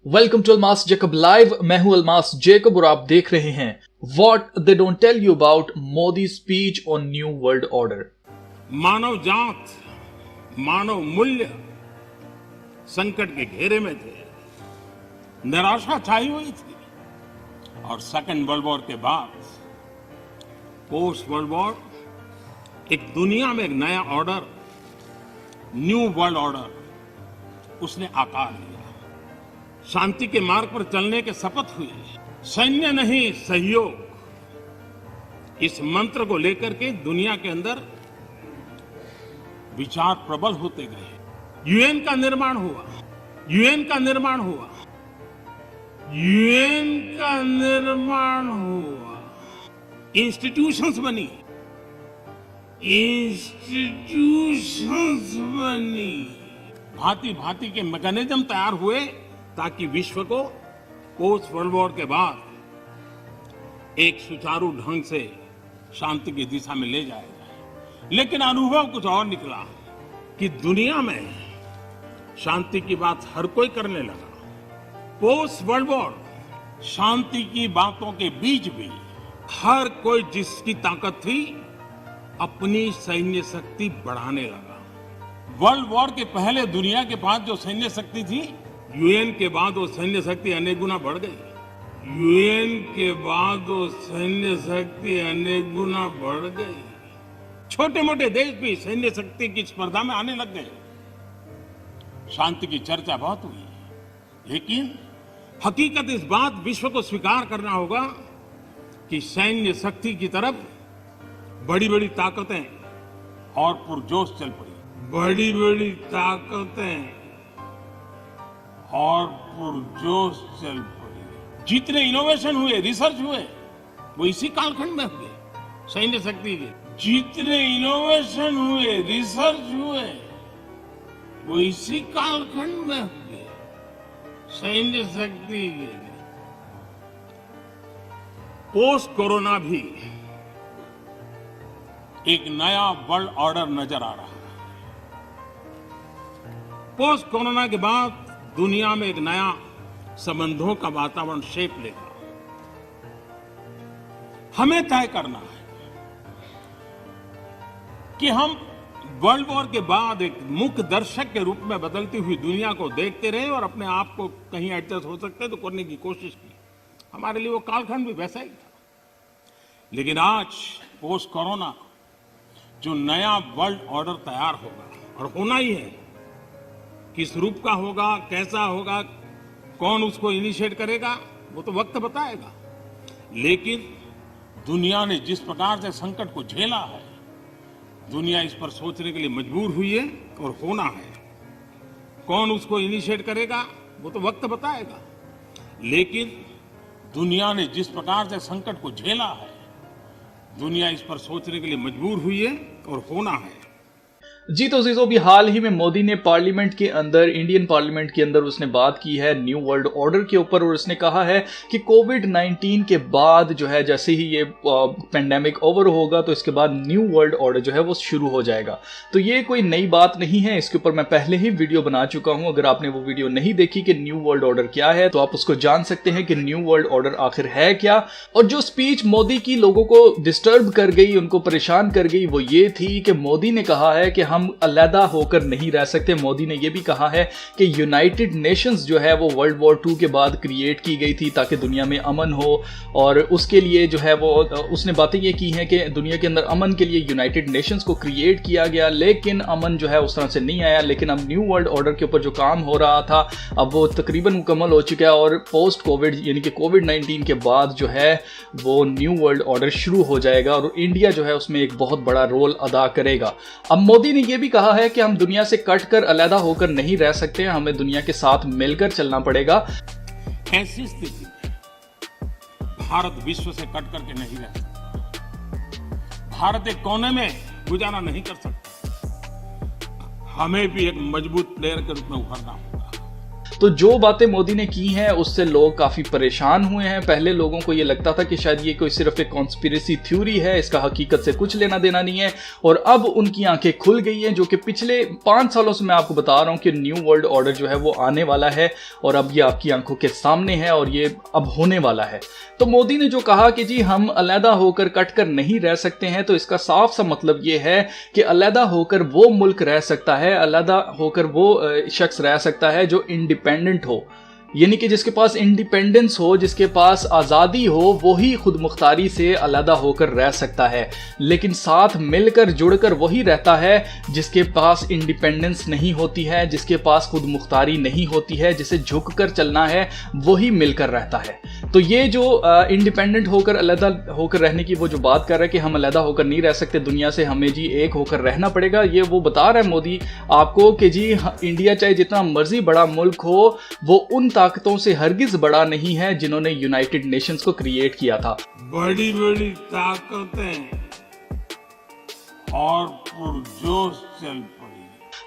Welcome to Almas Jacob live. मैं हूं Almas Jacob और आप देख रहे हैं what they don't tell you about Modi speech on new world order. मानव जात, मानव मूल्य संकट के घेरे में थे, निराशा छाई हुई थी और सेकेंड वर्ल्ड वॉर के बाद पोस्ट वर्ल्ड वॉर एक दुनिया में एक नया ऑर्डर, न्यू वर्ल्ड ऑर्डर उसने आकार लिया। शांति के मार्ग पर चलने के शपथ हुई। सैन्य नहीं, सहयोग, इस मंत्र को लेकर के दुनिया के अंदर विचार प्रबल होते गए। यूएन का निर्माण हुआ, यूएन का निर्माण हुआ, यूएन का निर्माण हुआ, इंस्टीट्यूशंस बनी, इंस्टीट्यूशंस बनी, भांति भांति के मैकेनिज्म तैयार हुए ताकि विश्व को पोस्ट वर्ल्ड वॉर के बाद एक सुचारू ढंग से शांति की दिशा में ले जाया जाए। लेकिन अनुभव कुछ और निकला कि दुनिया में शांति की बात हर कोई करने लगा। पोस्ट वर्ल्ड वॉर शांति की बातों के बीच भी हर कोई जिसकी ताकत थी अपनी सैन्य शक्ति बढ़ाने लगा। वर्ल्ड वॉर के पहले दुनिया के पास जो सैन्य शक्ति थी, यूएन के बाद वो सैन्य शक्ति अनेक गुना बढ़ गई। यूएन के बाद वो सैन्य शक्ति अनेक गुना बढ़ गई। छोटे मोटे देश भी सैन्य शक्ति की स्पर्धा में आने लग गए। शांति की चर्चा बहुत हुई, लेकिन हकीकत इस बात विश्व को स्वीकार करना होगा कि सैन्य शक्ति की तरफ बड़ी बड़ी ताकतें और पुरजोश चल पड़ी। बड़ी बड़ी ताकतें और पुरजोश चल पड़ी। जितने इनोवेशन हुए, रिसर्च हुए, वो इसी कालखंड में हुए सैन्य शक्ति के। जितने इनोवेशन हुए, रिसर्च हुए, वो इसी कालखंड में हुए सैन्य शक्ति के। पोस्ट कोरोना भी एक नया वर्ल्ड ऑर्डर नजर आ रहा है। पोस्ट कोरोना के बाद दुनिया में एक नया संबंधों का वातावरण शेप लेगा। हमें तय करना है कि हम वर्ल्ड वॉर के बाद एक मुख्य दर्शक के रूप में बदलती हुई दुनिया को देखते रहे और अपने आप को कहीं एडजस्ट हो सकते तो करने की कोशिश की। हमारे लिए वो कालखंड भी वैसा ही था। लेकिन आज पोस्ट कोरोना जो नया वर्ल्ड ऑर्डर तैयार होगा और होना ही है, किस रूप का होगा, कैसा होगा, कौन उसको इनिशिएट करेगा, वो तो वक्त बताएगा। लेकिन दुनिया ने जिस प्रकार से संकट को झेला है, दुनिया इस पर सोचने के लिए मजबूर हुई है और होना है। कौन उसको इनिशिएट करेगा, वो तो वक्त बताएगा। लेकिन दुनिया ने जिस प्रकार से संकट को झेला है, दुनिया इस पर सोचने के लिए मजबूर हुई है और होना है। जी तो जीजो, भी हाल ही में मोदी ने पार्लियामेंट के अंदर, इंडियन पार्लियामेंट के अंदर उसने बात की है न्यू वर्ल्ड ऑर्डर के ऊपर और उसने कहा है कि कोविड-19 के बाद जो है, जैसे ही ये पेंडेमिक ओवर होगा तो इसके बाद न्यू वर्ल्ड ऑर्डर जो है वो शुरू हो जाएगा। तो ये कोई नई बात नहीं है, इसके ऊपर मैं पहले ही वीडियो बना चुका हूं। अगर आपने वो वीडियो नहीं देखी कि न्यू वर्ल्ड ऑर्डर क्या है, तो आप उसको जान सकते हैं कि न्यू वर्ल्ड ऑर्डर आखिर है क्या। और जो स्पीच मोदी की लोगों को डिस्टर्ब कर गई, उनको परेशान कर गई, वो ये थी कि मोदी ने कहा है कि हम अलग होकर नहीं रह सकते। मोदी ने यह भी कहा है कि यूनाइटेड नेशंस जो है वो वर्ल्ड वॉर 2 के बाद क्रिएट की गई थी ताकि दुनिया में अमन हो, और उसके लिए जो है वो उसने बातें ये की हैं कि दुनिया के अंदर अमन के लिए यूनाइटेड नेशंस को क्रिएट किया गया, लेकिन अमन जो है उस तरह से नहीं आया। लेकिन अब न्यू वर्ल्ड ऑर्डर के ऊपर जो काम हो रहा था, अब वो तकरीबन मुकम्मल हो चुका है और पोस्ट कोविड यानी कि कोविड-19 के बाद जो है वो न्यू वर्ल्ड ऑर्डर शुरू हो जाएगा और इंडिया जो है उसमें एक बहुत बड़ा रोल अदा करेगा। अब मोदी ने यह भी कहा है कि हम दुनिया से कट कर अलग होकर नहीं रह सकते, हमें दुनिया के साथ मिलकर चलना पड़ेगा। ऐसी स्थिति में भारत विश्व से कट करके नहीं रह सकता। भारत एक कोने में गुजारा नहीं कर सकता। हमें भी एक मजबूत प्लेयर के रूप में उभरना होगा। तो जो बातें मोदी ने की हैं उससे लोग काफ़ी परेशान हुए हैं। पहले लोगों को ये लगता था कि शायद ये कोई सिर्फ एक कॉन्स्पिरेसी थ्योरी है, इसका हकीकत से कुछ लेना देना नहीं है, और अब उनकी आंखें खुल गई हैं, जो कि पिछले 5 सालों से मैं आपको बता रहा हूं कि न्यू वर्ल्ड ऑर्डर जो है वो आने वाला है और अब ये आपकी आंखों के सामने है और ये अब होने वाला है। तो मोदी ने जो कहा कि जी हम अलहदा होकर कट कर नहीं रह सकते हैं, तो इसका साफ सा मतलब ये है कि अलहदा होकर वो मुल्क रह सकता है, अलहदा होकर वो शख्स रह सकता है जो इंडिपेंडेंट हो, यानी कि जिसके पास इंडिपेंडेंस हो, जिसके पास आज़ादी हो, वही खुद मुख्तारी से अलहदा होकर रह सकता है। लेकिन साथ मिलकर जुड़कर वही रहता है जिसके पास इंडिपेंडेंस नहीं होती है, जिसके पास खुद मुख्तारी नहीं होती है, जिसे झुककर चलना है, वही मिलकर रहता है। तो ये जो इंडिपेंडेंट होकर अलहदा होकर रहने की वो जो बात कर रहा है कि हम अलहदा होकर नहीं रह सकते दुनिया से, हमें जी एक होकर रहना पड़ेगा, ये वो बता रहा है मोदी आपको कि जी इंडिया चाहे जितना मर्जी बड़ा मुल्क हो, वो उन ताकतों से हरगिज बड़ा नहीं है जिन्होंने यूनाइटेड नेशंस को क्रिएट किया था। बड़ी बड़ी ताकतें और पुरजोश चल पड़ी।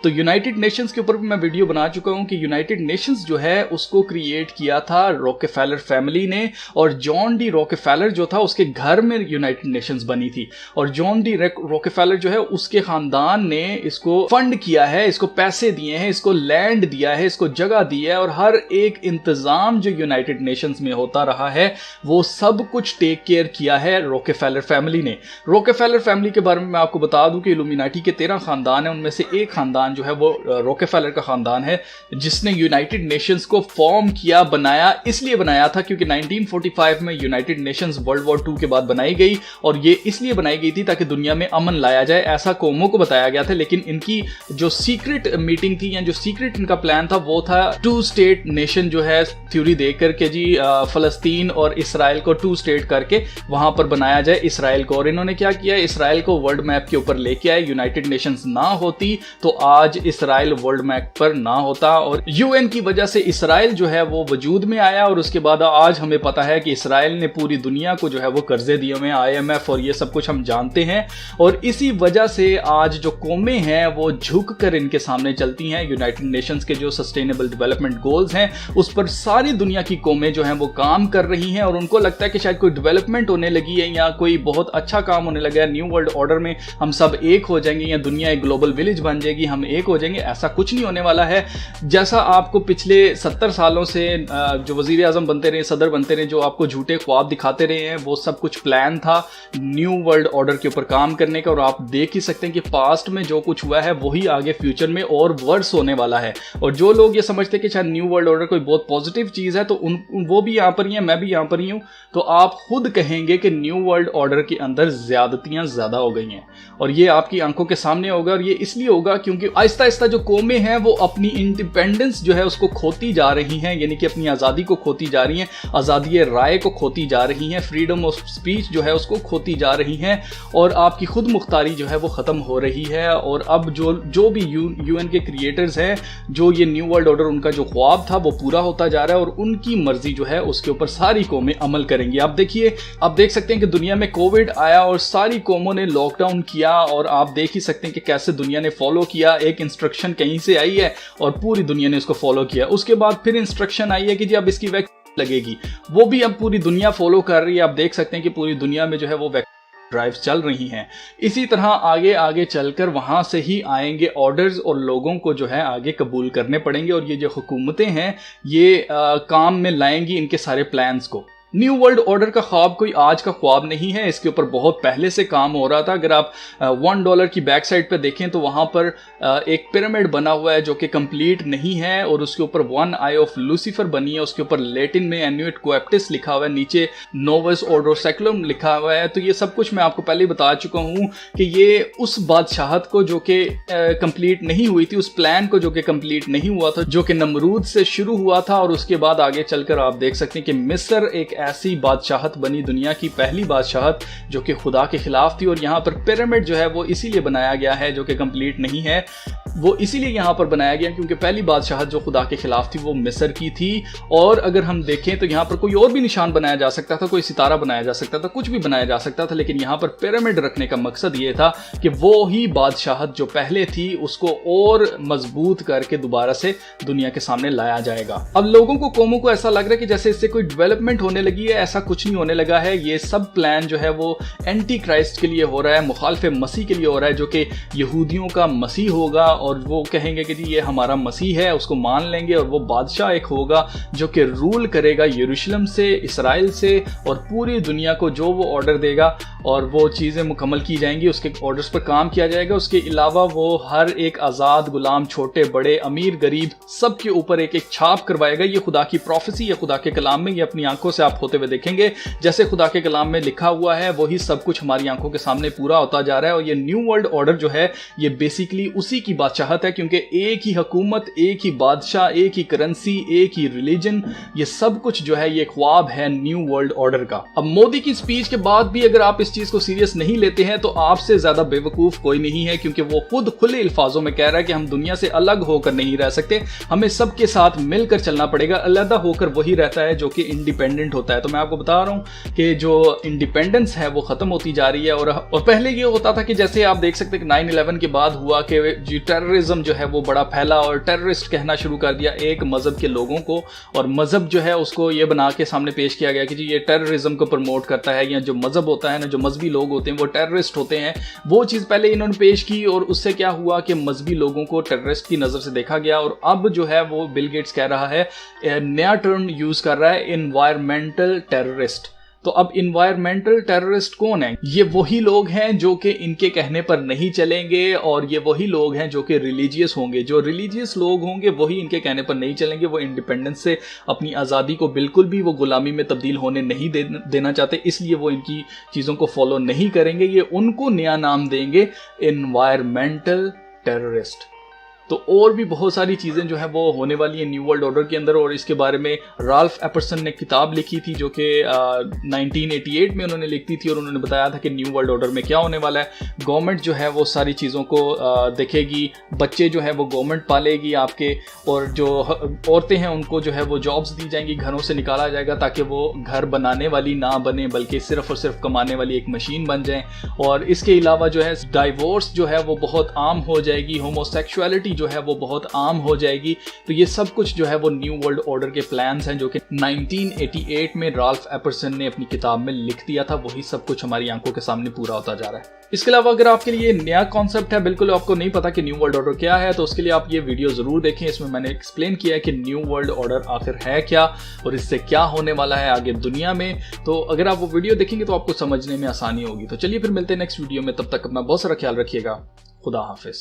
तो यूनाइटेड नेशंस के ऊपर भी मैं वीडियो बना चुका हूं कि यूनाइटेड नेशंस जो है उसको क्रिएट किया था रॉकेफेलर फैमिली ने, और जॉन डी रॉकेफेलर जो था उसके घर में यूनाइटेड नेशंस बनी थी, और जॉन डी रॉकेफेलर जो है उसके खानदान ने इसको फंड किया है, इसको पैसे दिए हैं, इसको लैंड दिया है, इसको जगह दी है, और हर एक इंतजाम जो यूनाइटेड नेशंस में होता रहा है वो सब कुछ टेक केयर किया है रॉकेफेलर फैमिली ने। रॉकेफेलर फैमिली के बारे में मैं आपको बता दूं कि इल्यूमिनाटी के 13 खानदान है, उनमें से एक खानदान जो है वो रॉकेफेलर का खानदान है, जिसने यूनाइटेड नेशंस को फॉर्म किया, बनाया, इसलिए बनाया था क्योंकि 1945 में यूनाइटेड नेशंस वर्ल्ड वॉर 2 के बाद बनाई गई, और ये इसलिए बनाई गई थी ताकि दुनिया में अमन लाया जाए, ऐसा कौमों को बताया गया था। लेकिन इनकी जो सीक्रेट मीटिंग थी या जो सीक्रेट इनका प्लान था वो था 2 स्टेट नेशन जो है थ्योरी देकर के जी फलस्तीन और इसराइल को 2 स्टेट करके वहां पर बनाया जाए इसराइल को। और इन्होंने क्या किया, इसराइल को वर्ल्ड मैप के ऊपर लेके आए। यूनाइटेड नेशंस ना होती तो आज इसराइल वर्ल्ड मैप पर ना होता, और यूएन की वजह से इसराइल जो है वो वजूद में आया, और उसके बाद आज हमें पता है कि इसराइल ने पूरी दुनिया को जो है वो कर्जे दिए हुए हैं, IMF और ये सब कुछ हम जानते हैं। और इसी वजह से आज जो कौमें हैं वो झुक कर इनके सामने चलती हैं। यूनाइटेड नेशंस के जो सस्टेनेबल डेवलपमेंट गोल्स हैं उस पर सारी दुनिया की कौमें जो हैं वो काम कर रही हैं, और उनको लगता है कि शायद कोई डेवलपमेंट होने लगी है या कोई बहुत अच्छा काम होने लगा है, न्यू वर्ल्ड ऑर्डर में हम सब एक हो जाएंगे या दुनिया एक ग्लोबल विलेज बन जाएगी, हम एक हो जाएंगे। ऐसा कुछ नहीं होने वाला है। जैसा आपको पिछले 70 सालों से जो वजीर आजम बनते रहे, सदर बनते रहे, जो आपको झूठे ख्वाब दिखाते रहे हैं, वो सब कुछ प्लान था न्यू वर्ल्ड ऑर्डर के ऊपर काम करने का। और आप देख ही सकते हैं कि पास्ट में जो कुछ हुआ है वही आगे फ्यूचर में और वर्स होने वाला है। और जो लोग ये समझते हैं कि शायद न्यू वर्ल्ड ऑर्डर कोई बहुत पॉजिटिव चीज है, तो वो भी यहां पर ही है, मैं भी यहां पर ही हूं, तो आप खुद कहेंगे कि न्यू वर्ल्ड ऑर्डर के अंदर ज्यादतियां ज्यादा हो गई हैं, और ये आपकी आंखों के सामने होगा। और ये इसलिए होगा क्योंकि आहिस्ता आहिस्ता जो कौमें हैं वो अपनी इंडिपेंडेंस जो है उसको खोती जा रही हैं, यानी कि अपनी आज़ादी को खोती जा रही हैं, आज़ादी राय को खोती जा रही हैं, फ्रीडम ऑफ स्पीच जो है उसको खोती जा रही हैं, और आपकी खुद मुख्तारी जो है वो ख़त्म हो रही है। और अब जो भी यूएन के क्रिएटर्स हैं, जो ये न्यू वर्ल्ड ऑर्डर उनका जो ख्वाब था वो पूरा होता जा रहा है, और उनकी मर्जी जो है उसके ऊपर सारी कौमें अमल करेंगी। आप देखिए, आप देख सकते हैं कि दुनिया में कोविड आया और सारी कौमों ने लॉकडाउन किया, और आप देख ही सकते हैं कि कैसे दुनिया ने फॉलो किया। एक इंस्ट्रक्शन कहीं से आई है और पूरी दुनिया ने इसको फॉलो किया। उसके बाद फिर इंस्ट्रक्शन आई है कि जी अब इसकी वैक्सीन लगेगी, वो भी अब पूरी दुनिया फॉलो कर रही है। आप देख सकते हैं कि पूरी दुनिया में जो है वो ड्राइव्स चल रही हैं। इसी तरह आगे आगे चलकर वहां से ही आएंगे ऑर्डर्स, और लोगों को जो है आगे कबूल करने पड़ेंगे, और ये जो हुकूमतें हैं ये काम में लाएंगी इनके सारे प्लान्स को। न्यू वर्ल्ड ऑर्डर का ख्वाब कोई आज का ख्वाब नहीं है, इसके ऊपर बहुत पहले से काम हो रहा था। अगर आप $1 की बैक साइड पे देखें तो वहां पर एक पिरामिड बना हुआ है जो कि कंप्लीट नहीं है, और उसके ऊपर 1 आई ऑफ लूसीफर बनी है, उसके ऊपर लैटिन में एन्यूट कोएप्टिस लिखा हुआ है, नीचे नोवस ऑर्डर सेकुलम लिखा हुआ है। तो ये सब कुछ मैं आपको पहले बता चुका हूं कि ये उस बादशाहत को जो कि कंप्लीट नहीं हुई थी, उस प्लान को जो कि कंप्लीट नहीं हुआ था, जो कि नमरूद से शुरू हुआ था, और उसके बाद आगे चलकर आप देख सकते हैं कि मिस्र एक ऐसी बादशाहत बनी, दुनिया की पहली बादशाहत जो कि खुदा के खिलाफ थी। और यहाँ पर पिरामिड जो है वो इसीलिए बनाया गया है जो कि कंप्लीट नहीं है। वो इसीलिए यहाँ पर बनाया गया क्योंकि पहली बादशाहत जो खुदा के खिलाफ थी वो मिस्र की थी। और अगर हम देखें तो यहाँ पर कोई और भी निशान बनाया जा सकता था, कोई सितारा बनाया जा सकता था, कुछ भी बनाया जा सकता था, लेकिन यहाँ पर पिरामिड रखने का मकसद ये था कि वो ही बादशाहत जो पहले थी उसको और मजबूत करके दोबारा से दुनिया के सामने लाया जाएगा। अब लोगों को, कौमों को ऐसा लग रहा है कि जैसे इससे कोई डेवलपमेंट होने लगी है, ऐसा कुछ नहीं होने लगा है। ये सब प्लान जो है वो एंटी क्राइस्ट के लिए हो रहा है, मुखालिफ मसीह के लिए हो रहा है, जो कि यहूदियों का मसीह होगा और वो कहेंगे कि जी ये हमारा मसीह है, उसको मान लेंगे और वो बादशाह एक होगा जो कि रूल करेगा यरूशलेम से, इसराइल से और पूरी दुनिया को। जो वो ऑर्डर देगा और वो चीज़ें मुकम्मल की जाएंगी, उसके ऑर्डर्स पर काम किया जाएगा। उसके अलावा वो हर एक आज़ाद गुलाम, छोटे बड़े, अमीर गरीब, सब के ऊपर एक एक छाप करवाएगा। ये खुदा की प्रोफेसी है, खुदा के कलाम में, ये अपनी आंखों से आप होते हुए देखेंगे। जैसे खुदा के कलाम में लिखा हुआ है वही सब कुछ हमारी आंखों के सामने पूरा होता जा रहा है। और ये न्यू वर्ल्ड ऑर्डर जो है ये बेसिकली उसी की बादशाहत है, क्योंकि एक ही हुकूमत, एक ही बादशाह, एक ही करेंसी, एक ही रिलीजन, ये सब कुछ जो है ये ख्वाब है न्यू वर्ल्ड ऑर्डर का। अब मोदी की स्पीच के बाद भी अगर आप इस चीज को सीरियस नहीं लेते हैं तो आपसे ज्यादा बेवकूफ कोई नहीं है, क्योंकि वो खुद खुले अल्फाजों में कह रहा है कि हम दुनिया से अलग होकर नहीं रह सकते, हमें सबके साथ मिलकर चलना पड़ेगा। अलग होकर वही रहता है जो कि इंडिपेंडेंट होता है। तो मैं आपको बता रहा हूं कि जो इंडिपेंडेंस है वो खत्म होती जा रही है। और पहले ये होता था कि जैसे आप देख सकते हैं कि 9/11 के बाद हुआ कि जो टेररिज्म जो है वो बड़ा फैला और टेररिस्ट कहना शुरू कर दिया एक मजहब के लोगों को, और मजहब जो है उसको ये बना के सामने पेश किया गया कि जी ये टेररिज्म को प्रमोट करता है, या जो मजहब होता है ना, जो मजहबी लोग होते हैं वो टेररिस्ट होते हैं। वो चीज़ पहले इन्होंने पेश की और उससे क्या हुआ कि मजहबी लोगों को टेररिस्ट की नज़र से देखा गया। और अब जो है वो बिल गेट्स कह रहा है, नया टर्म यूज़ कर रहा है, एनवायरमेंटल टेररिस्ट। तो अब इन्वायरमेंटल टेररिस्ट कौन है? ये वही लोग हैं जो कि इनके कहने पर नहीं चलेंगे, और ये वही लोग हैं जो कि रिलीजियस होंगे। जो रिलीजियस लोग होंगे वही इनके कहने पर नहीं चलेंगे। वो इंडिपेंडेंस से, अपनी आज़ादी को बिल्कुल भी वो गुलामी में तब्दील होने नहीं देना चाहते, इसलिए वो इनकी चीज़ों को फॉलो नहीं करेंगे। ये उनको नया नाम देंगे इन्वायरमेंटल टेररिस्ट। तो और भी बहुत सारी चीज़ें जो है वो होने वाली है न्यू वर्ल्ड ऑर्डर के अंदर, और इसके बारे में राल्फ एपर्सन ने किताब लिखी थी जो कि 1988 में उन्होंने लिखी थी, और उन्होंने बताया था कि न्यू वर्ल्ड ऑर्डर में क्या होने वाला है। गवर्नमेंट जो है वो सारी चीज़ों को देखेगी, बच्चे जो है वो गवर्नमेंट पालेगी आपके, और जो औरतें हैं उनको जो है वो जॉब्स दी जाएंगी, घरों से निकाला जाएगा ताकि वो घर बनाने वाली ना बने बल्कि सिर्फ और सिर्फ कमाने वाली एक मशीन बन जाएं। और इसके अलावा जो है डाइवोर्स जो है वो बहुत आम हो जाएगी, होमोसेक्सुअलिटी जो है वो बहुत आम हो जाएगी। तो ये सब कुछ जो है वो न्यू वर्ल्ड ऑर्डर के प्लान्स हैं जो कि 1988 में राल्फ एपर्सन ने अपनी किताब में लिख दिया था। वही सब कुछ हमारी आंखों के सामने पूरा होता जा रहा है। इसके अलावा अगर आपके लिए नया कॉन्सेप्ट है, बिल्कुल आपको नहीं पता कि न्यू वर्ल्ड ऑर्डर क्या है, तो उसके लिए आप ये वीडियो जरूर देखें। इसमें मैंने एक्सप्लेन किया है कि न्यू वर्ल्ड ऑर्डर आखिर है क्या और इससे क्या होने वाला है आगे दुनिया में। तो अगर आप वो वीडियो देखेंगे तो आपको समझने में आसानी होगी। तो चलिए फिर मिलते हैं नेक्स्ट वीडियो में, तब तक अपना बहुत सारा ख्याल रखिएगा। खुदा हाफिज।